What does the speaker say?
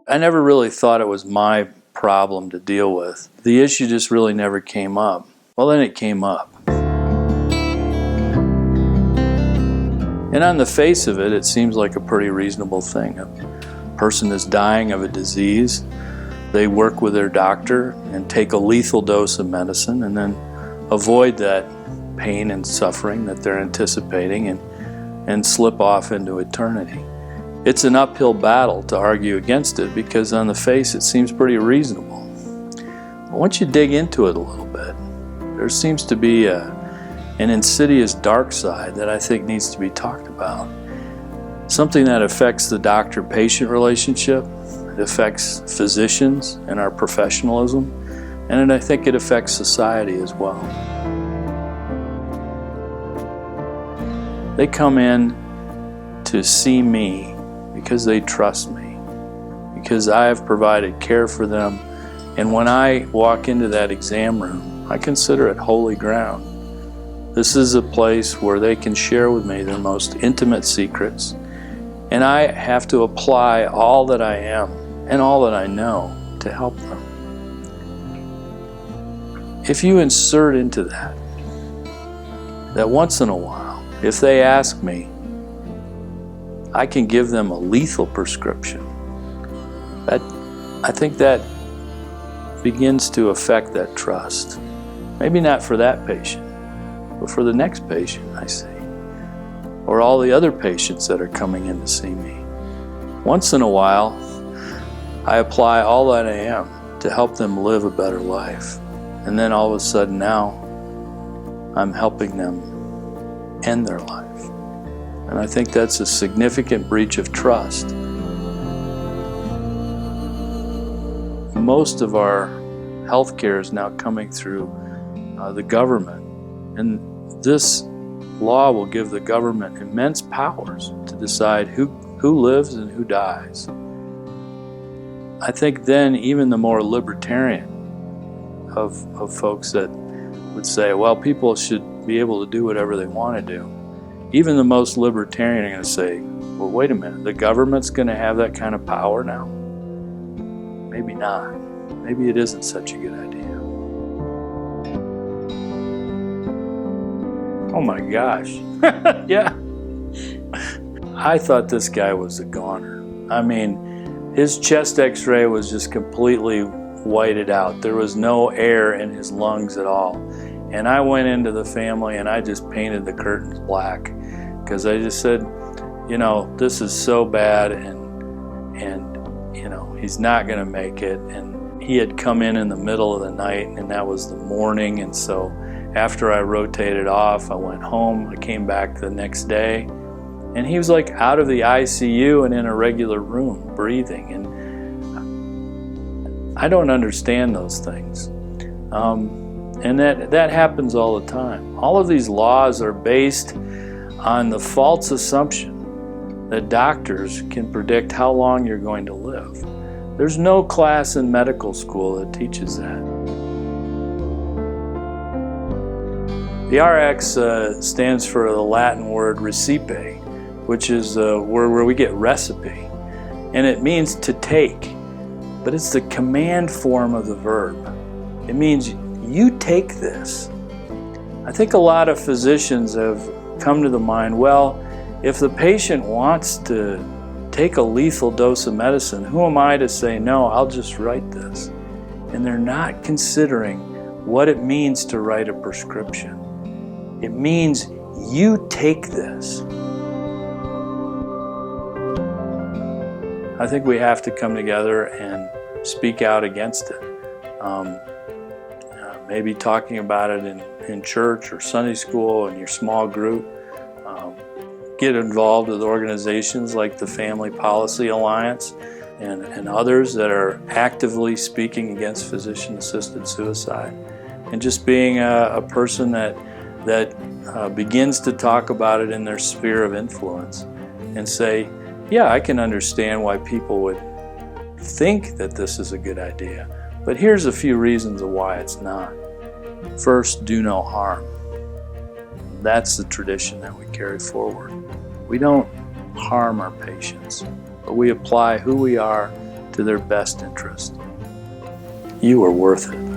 I never really thought it was my problem to deal with. The issue just really never came up. Well, then it came up. And on the face of it, it seems like a pretty reasonable thing. A person is dying of a disease. They work with their doctor and take a lethal dose of medicine and then avoid that pain and suffering that they're anticipating and slip off into eternity. It's an uphill battle to argue against it because on the face it seems pretty reasonable. But once you dig into it a little bit, there seems to be an insidious dark side that I think needs to be talked about. Something that affects the doctor-patient relationship, it affects physicians and our professionalism, and I think it affects society as well. They come in to see me because they trust me, because I have provided care for them, and when I walk into that exam room, I consider it holy ground. This is a place where they can share with me their most intimate secrets, and I have to apply all that I am and all that I know to help them. If you insert into that once in a while, if they ask me, I can give them a lethal prescription, I think that begins to affect that trust. Maybe not for that patient, but for the next patient I see, or all the other patients that are coming in to see me. Once in a while, I apply all that I am to help them live a better life. And then all of a sudden now, I'm helping them end their life. And I think that's a significant breach of trust. Most of our healthcare is now coming through the government. And this law will give the government immense powers to decide who lives and who dies. I think then even the more libertarian of folks that would say, well, people should be able to do whatever they want to do. Even the most libertarian are going to say, well, wait a minute, the government's going to have that kind of power now? Maybe not. Maybe it isn't such a good idea. Oh my gosh. Yeah. I thought this guy was a goner. I mean, his chest x-ray was just completely whited out. There was no air in his lungs at all. And I went into the family and I just painted the curtains black because I just said, you know, this is so bad and you know, he's not going to make it. And he had come in the middle of the night and that was the morning. And so after I rotated off, I went home. I came back the next day and he was like out of the ICU and in a regular room breathing. And I don't understand those things. And that happens all the time. All of these laws are based on the false assumption that doctors can predict how long you're going to live. There's no class in medical school that teaches that. The RX stands for the Latin word recipe, which is a word where we get recipe. And it means to take, but it's the command form of the verb. It means you take this. I think a lot of physicians have come to the mind, well, if the patient wants to take a lethal dose of medicine, who am I to say, no, I'll just write this? And they're not considering what it means to write a prescription. It means you take this. I think we have to come together and speak out against it. Maybe talking about it in church or Sunday school in your small group. Get involved with organizations like the Family Policy Alliance and others that are actively speaking against physician-assisted suicide. And just being a person that begins to talk about it in their sphere of influence and say, yeah, I can understand why people would think that this is a good idea, but here's a few reasons of why it's not. First, do no harm. That's the tradition that we carry forward. We don't harm our patients, but we apply who we are to their best interest. You are worth it.